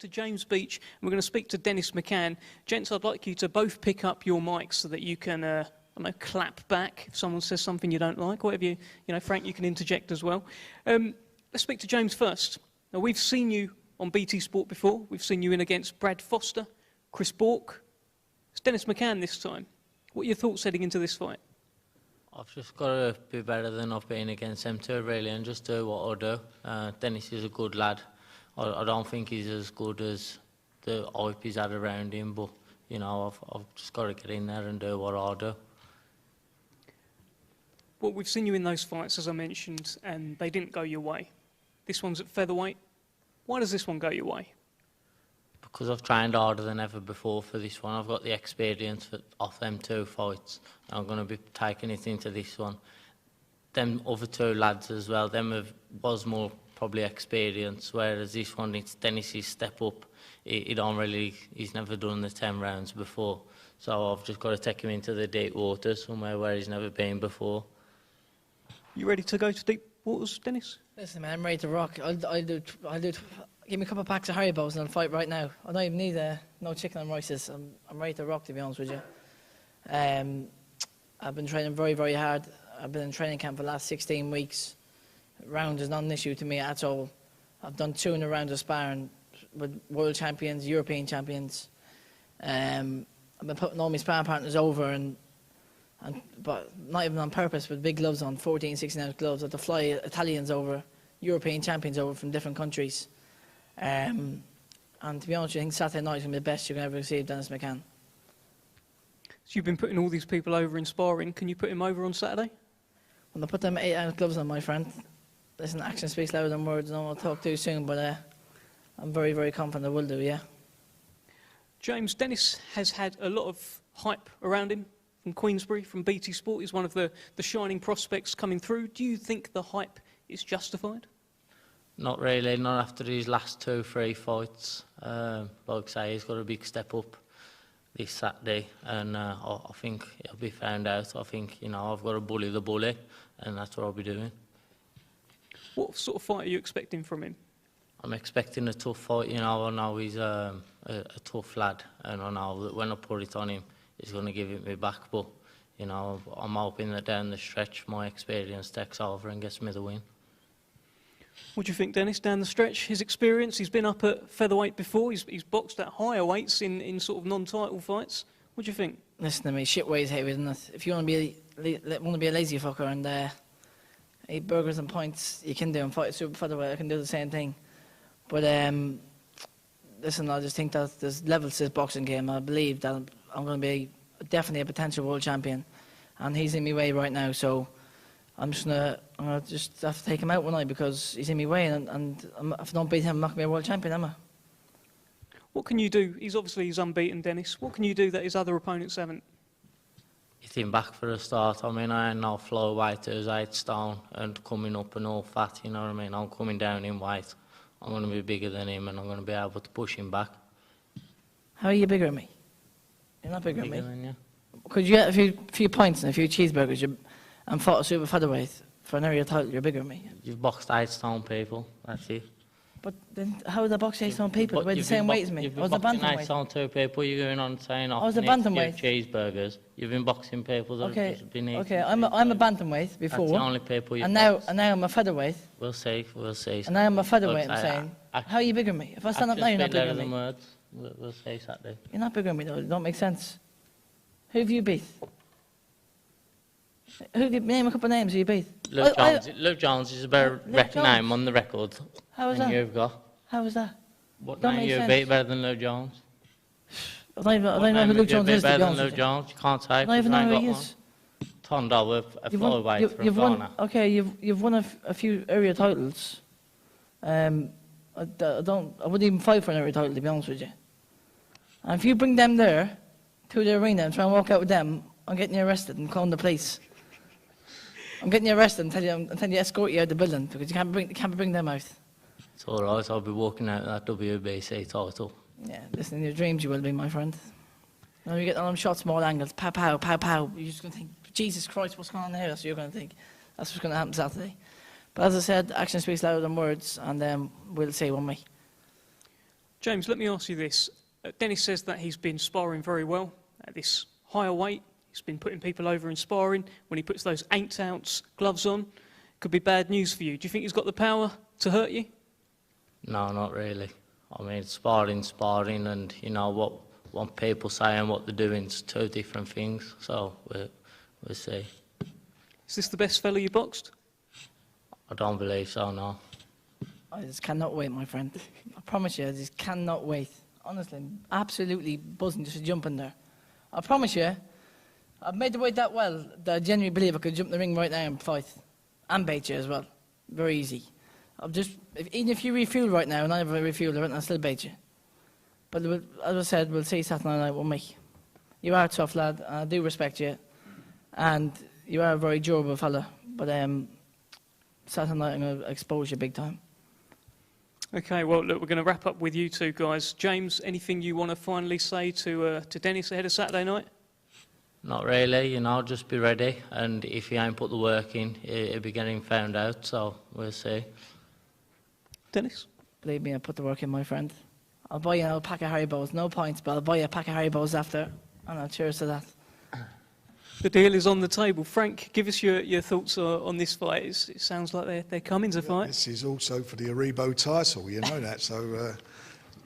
to James Beech, and we're going to speak to Dennis McCann. Gents, I'd like you to both pick up your mics so that you can, I don't know, clap back if someone says something you don't like, or whatever you know, Frank, you can interject as well. Let's speak to James first. Now, we've seen you on BT Sport before. We've seen you in against Brad Foster, Chris Bourke. It's Dennis McCann this time. What are your thoughts heading into this fight? I've just got to be better than I've been against them two, really, and just do what I do. Dennis is a good lad. I don't think he's as good as the hype he's had around him, but, you know, I've just got to get in there and do what I do. Well, we've seen you in those fights, as I mentioned, and they didn't go your way. This one's at featherweight. Why does this one go your way? Because I've trained harder than ever before for this one. I've got the experience off them two fights. And I'm going to be taking it into this one. Them other two lads as well, was more probably experience, whereas this one, it's Dennis's step up. He's never done the 10 rounds before. So I've just got to take him into the deep waters, somewhere where he's never been before. You ready to go to deep waters, Dennis? Listen, man, I'm ready to rock. I'll do. Give me a couple of packs of Haribos and I'll fight right now. I don't even need no chicken and rices. I'm ready to rock, to be honest with you. I've been training very, very hard. I've been in training camp for the last 16 weeks. Round is not an issue to me at all. I've done 200 rounds of sparring with world champions, European champions. I've been putting all my sparring partners over, but not even on purpose, with big gloves on, 14, 16-ounce gloves. I have to fly Italians over, European champions over from different countries. And to be honest, I think Saturday night is going to be the best you can ever receive, Dennis McCann. So you've been putting all these people over in sparring. Can you put him over on Saturday? When I put them 8-ounce gloves on, my friend, listen, action speaks louder than words. I don't want to talk too soon, but I'm very, very confident I will do, yeah. James, Dennis has had a lot of hype around him from Queensbury, from BT Sport. He's one of the shining prospects coming through. Do you think the hype is justified? Not really, not after his last 2-3 fights. Like I say, he's got a big step up this Saturday, and I think he'll be found out. I think, you know, I've got to bully the bully, and that's what I'll be doing. What sort of fight are you expecting from him? I'm expecting a tough fight, you know. I know he's a tough lad, and I know that when I put it on him, he's going to give it me back. But, you know, I'm hoping that down the stretch, my experience takes over and gets me the win. What do you think, Dennis, down the stretch? His experience, he's been up at featherweight before, he's boxed at higher weights in sort of non-title fights. What do you think? Listen to me, shit weighs heavy, isn't it? If you want to be a lazy fucker and eat burgers and pints, you can do and fight a super featherweight. I can do the same thing. But listen, I just think that there's levels to this boxing game. I believe that I'm going to be definitely a potential world champion, and he's in my way right now. So I'm gonna just have to take him out one night because he's in my way, and if I don't beat him, I'm not going to be a world champion, am I? What can you do? He's unbeaten, Dennis. What can you do that his other opponents haven't? Hit him back for a start. I mean, I ain't no flyweight who's 8 stone and coming up and all fat, you know what I mean? I'm coming down in weight. I'm going to be bigger than him, and I'm going to be able to push him back. How are you bigger than me? You're not bigger than me. Than you. Could you get a few pints and a few cheeseburgers and fought a super featherweight for an area title? You're bigger than me. You've boxed 8 stone people, that's it. But then how would I box 8 stone people? They're the same weight as me. I was a bantamweight. 8 stone 2 people, you're going on saying I was a bantamweight. Cheeseburgers. You've been boxing people that have just been eating. Okay, I'm a bantamweight before. That's the only people you've and now I'm a featherweight. We'll see. And now I'm a featherweight, I'm saying. How are you bigger than me? If I stand up now, you're not bigger than me. Words. We'll see Saturday. You're not bigger than me, though. It don't make sense. Who have you beat? Name a couple of names who you beat. Luke Jones is a better name on the record. How is that? You've got. How is that? What name you beat better than Luke Jones? I don't know who Luke Jones is, to be honest with you. Jones? You can't say. I don't even know who he is. Tondo with a flyweight for Ghana. Okay, you've won a few area titles. I wouldn't even fight for an area title, to be honest with you. And if you bring them there to the arena and try and walk out with them, I'm getting you arrested and calling the police. I'm getting you arrested and tell you escort you out of the building because you can't bring them out. It's all right. I'll be walking out that WBC title. Yeah, listen, in your dreams you will be, my friend. Now you get all them shots, small angles, pow, pow, pow, pow. You're just going to think, Jesus Christ, what's going on here? That's what you're going to think. That's what's going to happen Saturday. But as I said, action speaks louder than words, and we'll see, won't we? James, let me ask you this. Dennis says that he's been sparring very well at this higher weight. He's been putting people over in sparring. When he puts those 8-ounce gloves on, could be bad news for you. Do you think he's got the power to hurt you? No, not really. I mean, sparring, and you know what people say and what they're doing is two different things. So we'll see. Is this the best fella you boxed? I don't believe so, no. I just cannot wait, my friend. I promise you, I just cannot wait. Honestly, I'm absolutely buzzing just to jump in there. I promise you, I've made the weight that well that I genuinely believe I could jump in the ring right now and fight. And bait you as well. Very easy. Even if you refuel right now and I have a refuel, I'll still bait you. But as I said, we'll see Saturday night with me. You are a tough lad, and I do respect you. And you are a very durable fella. But Saturday night I'm going to expose you big time. Okay, well, look, we're going to wrap up with you two guys. James, anything you want to finally say to Dennis ahead of Saturday night? Not really, you know, just be ready. And if he ain't put the work in, he'll be getting found out, so we'll see. Dennis? Believe me, I put the work in, my friend. I'll buy you a pack of Haribos. No points, but I'll buy you a pack of Haribos after. And I'll cheers to that. The deal is on the table. Frank, give us your thoughts on this fight. It sounds like they're coming to fight. This is also for the Haribo title, you know that. So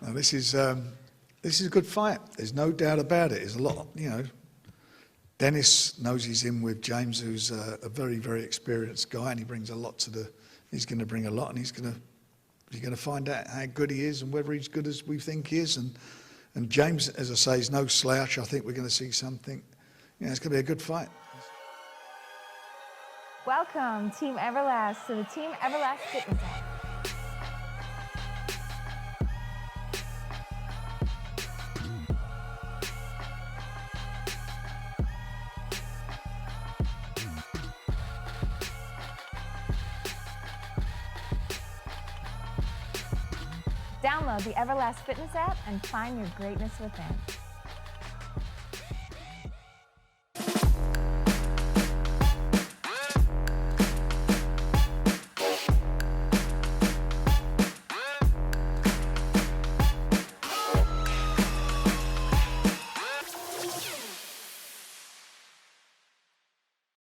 this is a good fight. There's no doubt about it. There's a lot, you know. Dennis knows he's in with James, who's a very, very experienced guy, and he brings a lot to the. He's going to bring a lot, and you're going to find out how good he is and whether he's good as we think he is. And James, as I say, is no slouch. I think we're going to see something. You know, it's going to be a good fight. Welcome, Team Everlast, to the Team Everlast Fitness app. Download the Everlast Fitness app and find your greatness within.